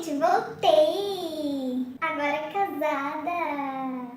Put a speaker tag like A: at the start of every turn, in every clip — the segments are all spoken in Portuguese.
A: gente, voltei! Agora casada!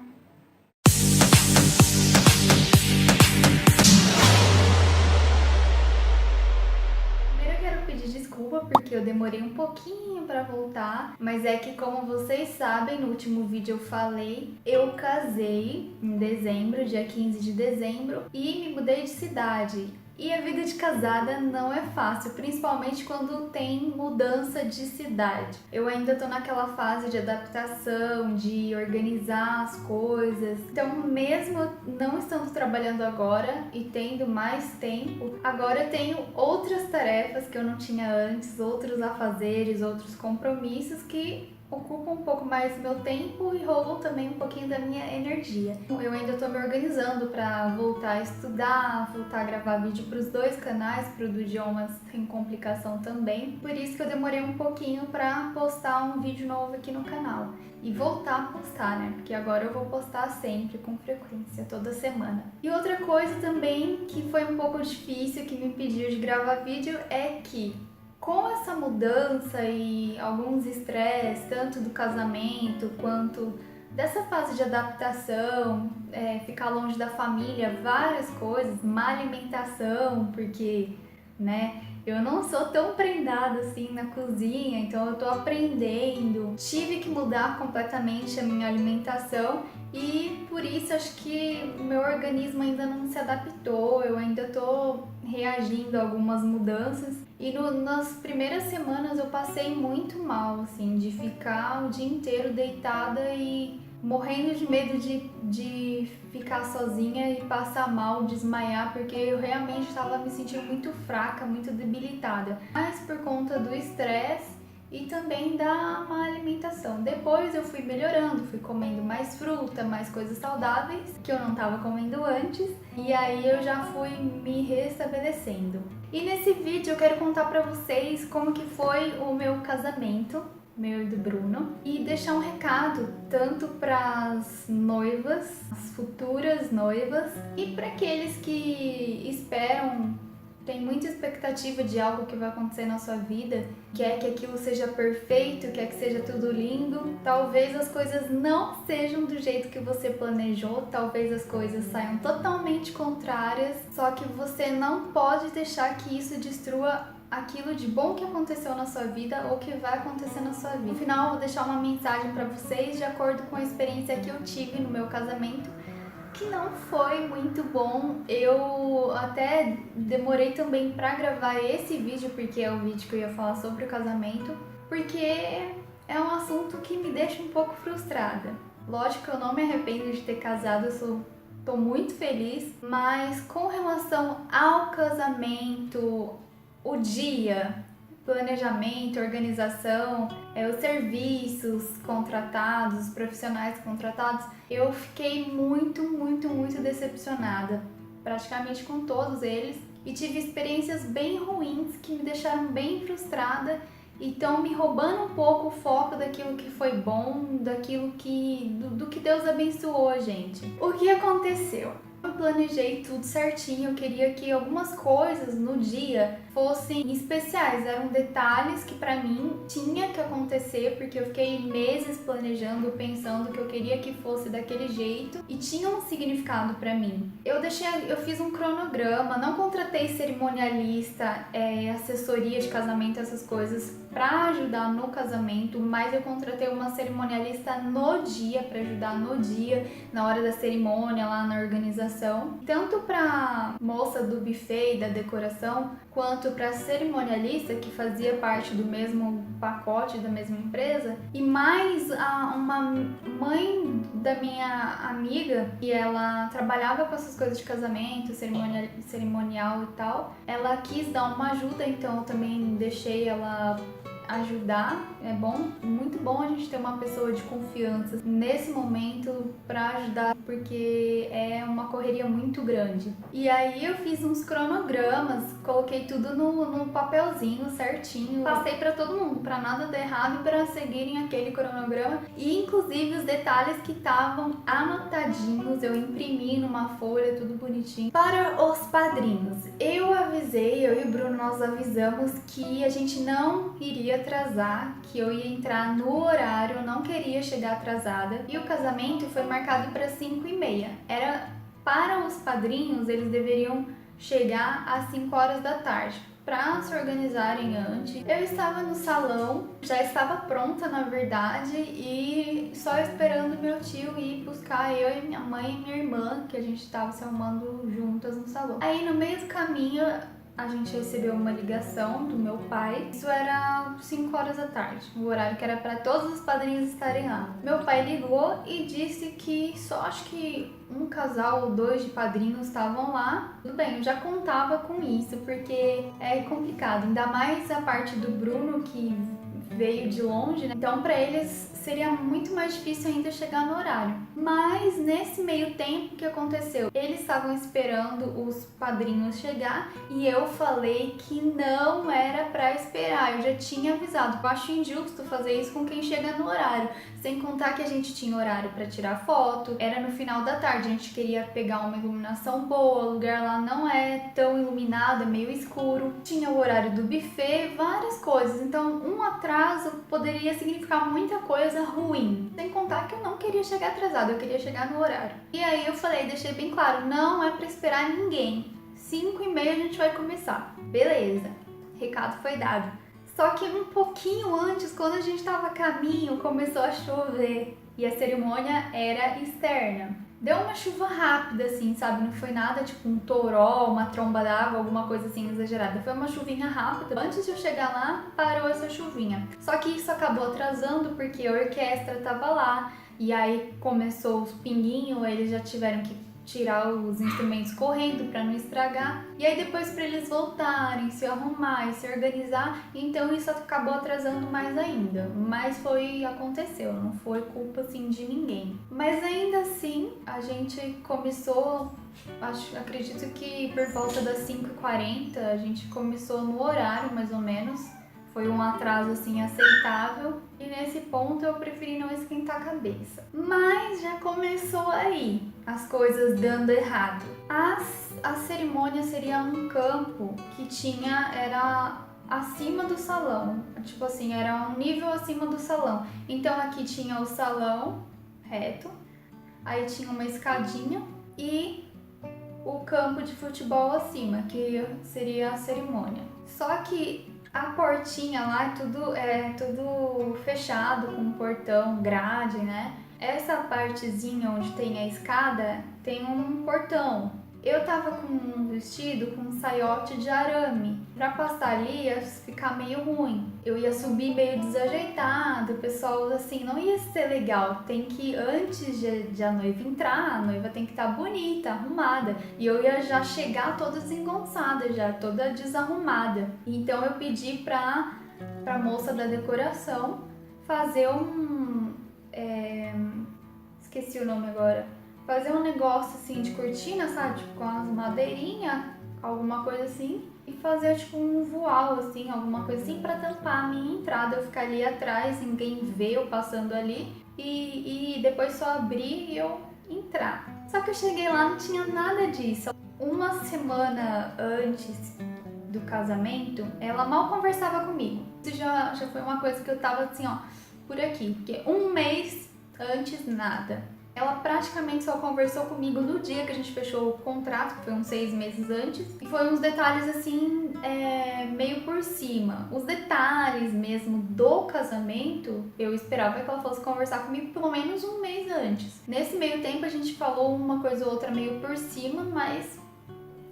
B: Primeiro eu quero pedir desculpa porque eu demorei um pouquinho pra voltar, mas é que, como vocês sabem, no último vídeo eu falei, eu casei em dezembro, dia 15 de dezembro, e me mudei de cidade. E a vida de casada não é fácil, principalmente quando tem mudança de cidade. Eu ainda tô naquela fase de adaptação, de organizar as coisas. Então, mesmo não estando trabalhando agora e tendo mais tempo, agora eu tenho outras tarefas que eu não tinha antes, outros afazeres, outros compromissos que ocupa um pouco mais do meu tempo e roubam também um pouquinho da minha energia. Eu ainda tô me organizando para voltar a estudar, voltar a gravar vídeo para os dois canais, pro do Idiomas Sem Complicação também. Por isso que eu demorei um pouquinho para postar um vídeo novo aqui no canal. E voltar a postar, né? Porque agora eu vou postar sempre, com frequência, toda semana. E outra coisa também que foi um pouco difícil, que me impediu de gravar vídeo, é que com essa mudança e alguns estresses, tanto do casamento quanto dessa fase de adaptação, ficar longe da família, várias coisas, má alimentação, porque, né, eu não sou tão prendada assim na cozinha, então eu tô aprendendo. Tive que mudar completamente a minha alimentação e por isso acho que o meu organismo ainda não se adaptou, eu ainda tô reagindo a algumas mudanças. E nas primeiras semanas eu passei muito mal, assim, de ficar o dia inteiro deitada e morrendo de medo de ficar sozinha e passar mal, desmaiar, porque eu realmente estava me sentindo muito fraca, muito debilitada. Mas por conta do estresse e também da má alimentação. Depois eu fui melhorando, fui comendo mais fruta, mais coisas saudáveis, que eu não estava comendo antes, e aí eu já fui me restabelecendo. E nesse vídeo eu quero contar pra vocês como que foi o meu casamento, meu e do Bruno, e deixar um recado tanto para as noivas, as futuras noivas, e para aqueles que esperam, tem muita expectativa de algo que vai acontecer na sua vida, quer que aquilo seja perfeito, quer que seja tudo lindo. Talvez as coisas não sejam do jeito que você planejou, talvez as coisas saiam totalmente contrárias, só que você não pode deixar que isso destrua aquilo de bom que aconteceu na sua vida ou que vai acontecer na sua vida. No final, eu vou deixar uma mensagem para vocês de acordo com a experiência que eu tive no meu casamento, que não foi muito bom. Eu até demorei também para gravar esse vídeo, porque é o vídeo que eu ia falar sobre o casamento, porque é um assunto que me deixa um pouco frustrada. Lógico que eu não me arrependo de ter casado, tô muito feliz, mas com relação ao casamento, o dia, planejamento, organização, os serviços contratados, os profissionais contratados, eu fiquei muito decepcionada, praticamente com todos eles, e tive experiências bem ruins que me deixaram bem frustrada e estão me roubando um pouco o foco daquilo que foi bom, daquilo do que Deus abençoou, gente. O que aconteceu? Eu planejei tudo certinho, eu queria que algumas coisas no dia fossem especiais, eram detalhes que pra mim tinha que acontecer, porque eu fiquei meses planejando, pensando que eu queria que fosse daquele jeito e tinha um significado pra mim. Eu fiz um cronograma, não contratei cerimonialista, assessoria de casamento, essas coisas pra ajudar no casamento, mas eu contratei uma cerimonialista no dia, pra ajudar no dia, na hora da cerimônia, lá na organização, tanto pra moça do buffet e da decoração, quanto para cerimonialista, que fazia parte do mesmo pacote da mesma empresa, e mais uma mãe da minha amiga, que ela trabalhava com essas coisas de casamento, cerimonial e tal. Ela quis dar uma ajuda, então eu também deixei ela ajudar. É bom, muito bom a gente ter uma pessoa de confiança nesse momento para ajudar, porque é uma correria muito grande. E aí eu fiz uns cronogramas, coloquei tudo no papelzinho certinho, passei pra todo mundo, pra nada dar errado, pra seguirem aquele cronograma. E inclusive os detalhes que estavam anotadinhos, eu imprimi numa folha, tudo bonitinho. Para os padrinhos, eu e o Bruno, nós avisamos que a gente não iria atrasar, que eu ia entrar no horário, eu não queria chegar atrasada. E o casamento foi marcado para 5h30. Era para os padrinhos, eles deveriam chegar às 5 horas da tarde para se organizarem antes. Eu estava no salão, já estava pronta na verdade, e só esperando meu tio ir buscar eu e minha mãe e minha irmã, que a gente estava se arrumando juntas no salão. Aí no meio do caminho a gente recebeu uma ligação do meu pai. Isso era 5 horas da tarde, o horário que era para todos os padrinhos estarem lá. Meu pai ligou e disse que só acho que um casal ou dois de padrinhos estavam lá. Tudo bem, eu já contava com isso, porque é complicado, ainda mais a parte do Bruno que veio de longe, né? Então para eles seria muito mais difícil ainda chegar no horário. Mas nesse meio tempo, o que aconteceu? Eles estavam esperando os padrinhos chegar e eu falei que não era pra esperar, eu já tinha avisado. Eu acho injusto fazer isso com quem chega no horário, sem contar que a gente tinha horário pra tirar foto, era no final da tarde, a gente queria pegar uma iluminação boa, o lugar lá não é tão iluminado, é meio escuro, tinha o horário do buffet, várias coisas, então um atraso poderia significar muita coisa ruim, sem contar que eu não queria chegar atrasada, eu queria chegar no horário. E aí eu falei, deixei bem claro, não é pra esperar ninguém, 5h30 a gente vai começar. Beleza, recado foi dado. Só que um pouquinho antes, quando a gente tava a caminho, começou a chover e a cerimônia era externa. Deu uma chuva rápida, assim, sabe? Não foi nada tipo um toró, uma tromba d'água, alguma coisa assim exagerada. Foi uma chuvinha rápida. Antes de eu chegar lá, parou essa chuvinha. Só que isso acabou atrasando porque a orquestra tava lá. E aí começou os pinguinhos, eles já tiveram que tirar os instrumentos correndo para não estragar. E aí depois para eles voltarem, se arrumar e se organizar, então isso acabou atrasando mais ainda. Mas aconteceu, não foi culpa assim de ninguém. Mas ainda assim, a gente começou, acredito que por volta das 5h40, a gente começou no horário mais ou menos. Foi um atraso assim aceitável e nesse ponto eu preferi não esquentar a cabeça. Mas já começou aí as coisas dando errado. A cerimônia seria um campo que era acima do salão, tipo assim, era um nível acima do salão. Então aqui tinha o salão reto, aí tinha uma escadinha e o campo de futebol acima, que seria a cerimônia. Só que a portinha lá é tudo fechado com um portão, grade, né? Essa partezinha onde tem a escada tem um portão. Eu tava com um vestido com um saiote de arame. Pra passar ali ia ficar meio ruim. Eu ia subir meio desajeitado, o pessoal assim, não ia ser legal. Tem que, antes de a noiva entrar, a noiva tem que estar bonita, arrumada. E eu ia já chegar toda desengonçada, já toda desarrumada. Então eu pedi pra moça da decoração fazer esqueci o nome agora. Fazer um negócio assim de cortina, sabe? Tipo com as madeirinhas, alguma coisa assim. E fazer tipo um voal assim, alguma coisa assim pra tampar a minha entrada. Eu ficar ali atrás, ninguém vê eu passando ali. E depois só abrir e eu entrar. Só que eu cheguei lá, não tinha nada disso. Uma semana antes do casamento, ela mal conversava comigo. Isso já foi uma coisa que eu tava assim, ó, por aqui. Porque um mês antes, nada. Ela praticamente só conversou comigo no dia que a gente fechou o contrato, que foi uns 6 meses antes. E foi uns detalhes assim, meio por cima. Os detalhes mesmo do casamento, eu esperava que ela fosse conversar comigo pelo menos um mês antes. Nesse meio tempo a gente falou uma coisa ou outra meio por cima, mas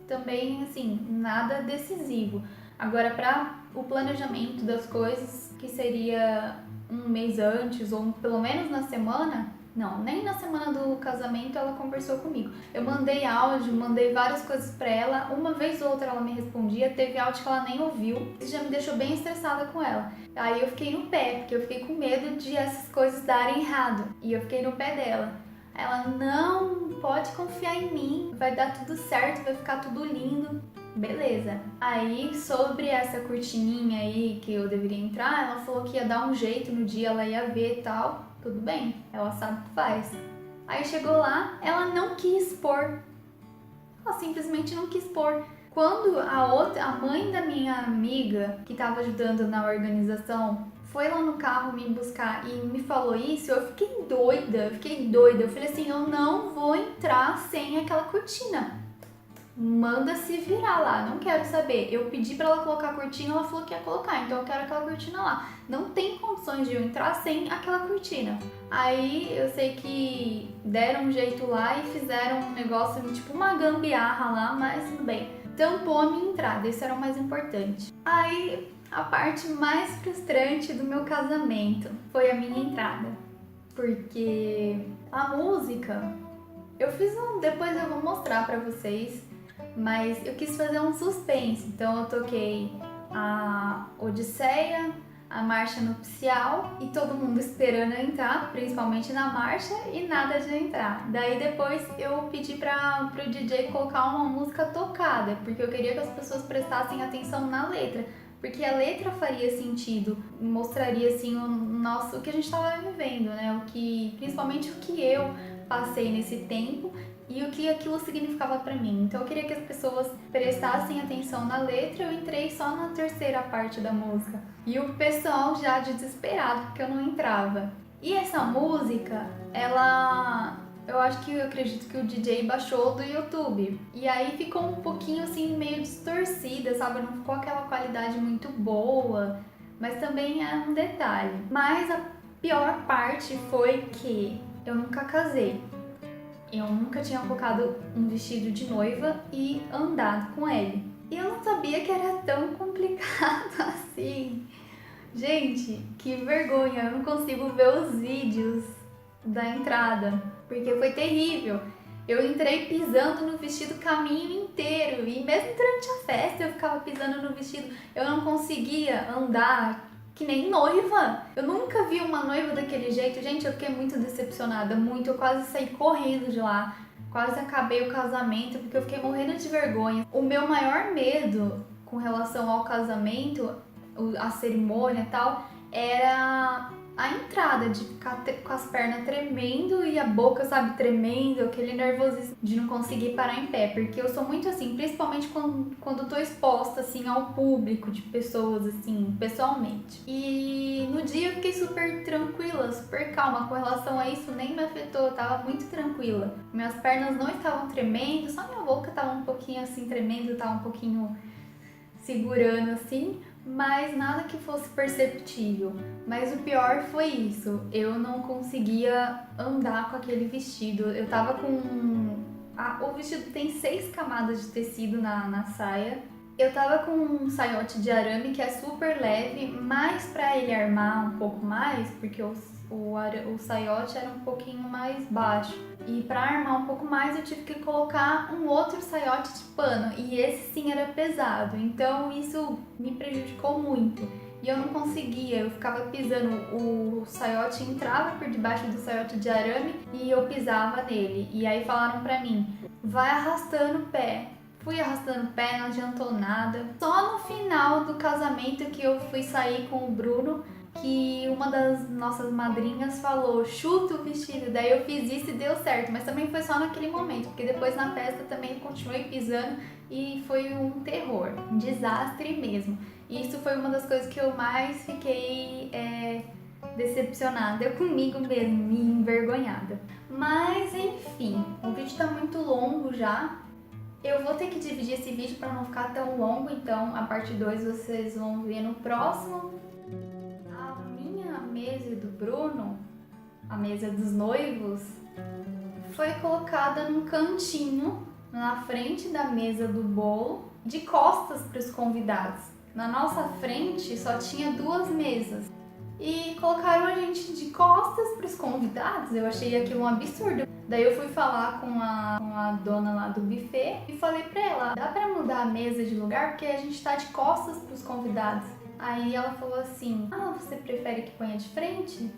B: também assim, nada decisivo. Agora, para o planejamento das coisas, que seria um mês antes ou pelo menos na semana, não, nem na semana do casamento ela conversou comigo. Eu mandei áudio, mandei várias coisas pra ela, uma vez ou outra ela me respondia, teve áudio que ela nem ouviu, isso já me deixou bem estressada com ela. Aí eu fiquei no pé, porque eu fiquei com medo de essas coisas darem errado, e eu fiquei no pé dela. Ela, não, pode confiar em mim, vai dar tudo certo, vai ficar tudo lindo. Beleza. Aí, sobre essa cortininha aí que eu deveria entrar, ela falou que ia dar um jeito no dia, ela ia ver e tal. Tudo bem, ela sabe o que faz. Aí chegou lá, ela não quis pôr. Ela simplesmente não quis pôr. Quando a mãe da minha amiga, que estava ajudando na organização, foi lá no carro me buscar e me falou isso, eu fiquei doida. Eu falei assim, eu não vou entrar sem aquela cortina. Manda se virar lá, não quero saber. Eu pedi pra ela colocar a cortina, ela falou que ia colocar, então eu quero aquela cortina lá. Não tem condições de eu entrar sem aquela cortina. Aí eu sei que deram um jeito lá e fizeram um negócio, tipo uma gambiarra lá, mas tudo bem. Tampou a minha entrada, isso era o mais importante. Aí a parte mais frustrante do meu casamento foi a minha entrada. Porque a música, depois eu vou mostrar pra vocês. Mas eu quis fazer um suspense, então eu toquei a Odisseia, a marcha nupcial e todo mundo esperando eu entrar, principalmente na marcha, e nada de entrar. Daí depois eu pedi pro DJ colocar uma música tocada, porque eu queria que as pessoas prestassem atenção na letra, porque a letra faria sentido, mostraria assim o que a gente estava vivendo, né? Principalmente o que eu passei nesse tempo e o que aquilo significava pra mim. Então eu queria que as pessoas prestassem atenção na letra. Eu entrei só na terceira parte da música e o pessoal já desesperado porque eu não entrava. E essa música, eu acredito que o DJ baixou do YouTube. E aí ficou um pouquinho assim meio distorcida, sabe? Não ficou aquela qualidade muito boa, mas também é um detalhe. Mas a pior parte foi que eu nunca casei. Eu nunca tinha colocado um vestido de noiva e andado com ele. E eu não sabia que era tão complicado assim. Gente, que vergonha, eu não consigo ver os vídeos da entrada, porque foi terrível. Eu entrei pisando no vestido o caminho inteiro e mesmo durante a festa eu ficava pisando no vestido. Eu não conseguia andar que nem noiva. Eu nunca vi uma noiva daquele jeito. Gente, eu fiquei muito decepcionada, muito. Eu quase saí correndo de lá. Quase acabei o casamento porque eu fiquei morrendo de vergonha. O meu maior medo com relação ao casamento, a cerimônia e tal, era a entrada, de ficar com as pernas tremendo e a boca, sabe, tremendo, aquele nervosismo de não conseguir parar em pé, porque eu sou muito assim, principalmente quando eu tô exposta, assim, ao público, de pessoas, assim, pessoalmente. E no dia eu fiquei super tranquila, super calma com relação a isso, nem me afetou, eu tava muito tranquila. Minhas pernas não estavam tremendo, só minha boca tava um pouquinho assim, tremendo, tava um pouquinho segurando assim, mas nada que fosse perceptível. Mas o pior foi isso, eu não conseguia andar com aquele vestido. Eu tava com... o vestido tem 6 camadas de tecido na saia. Eu tava com um saiote de arame que é super leve, mas pra ele armar um pouco mais, porque o saiote era um pouquinho mais baixo. E para armar um pouco mais eu tive que colocar um outro saiote de pano, e esse sim era pesado, então isso me prejudicou muito. E eu não conseguia, eu ficava pisando, o saiote entrava por debaixo do saiote de arame e eu pisava nele. E aí falaram pra mim, vai arrastando o pé. Fui arrastando o pé, não adiantou nada. Só no final do casamento que eu fui sair com o Bruno, que uma das nossas madrinhas falou, chuta o vestido, daí eu fiz isso e deu certo, mas também foi só naquele momento, porque depois na festa também continuei pisando e foi um terror, um desastre mesmo. E isso foi uma das coisas que eu mais fiquei decepcionada comigo mesmo, me envergonhada. Mas enfim, o vídeo tá muito longo já. Eu vou ter que dividir esse vídeo para não ficar tão longo, então a parte 2 vocês vão ver no próximo. A mesa do Bruno, a mesa dos noivos, foi colocada num cantinho na frente da mesa do bolo, de costas para os convidados. Na nossa frente só tinha 2 mesas e colocaram a gente de costas para os convidados. Eu achei aquilo um absurdo. Daí eu fui falar com a dona lá do buffet e falei pra ela, dá pra mudar a mesa de lugar porque a gente tá de costas pros convidados. Aí ela falou assim, você prefere que ponha de frente?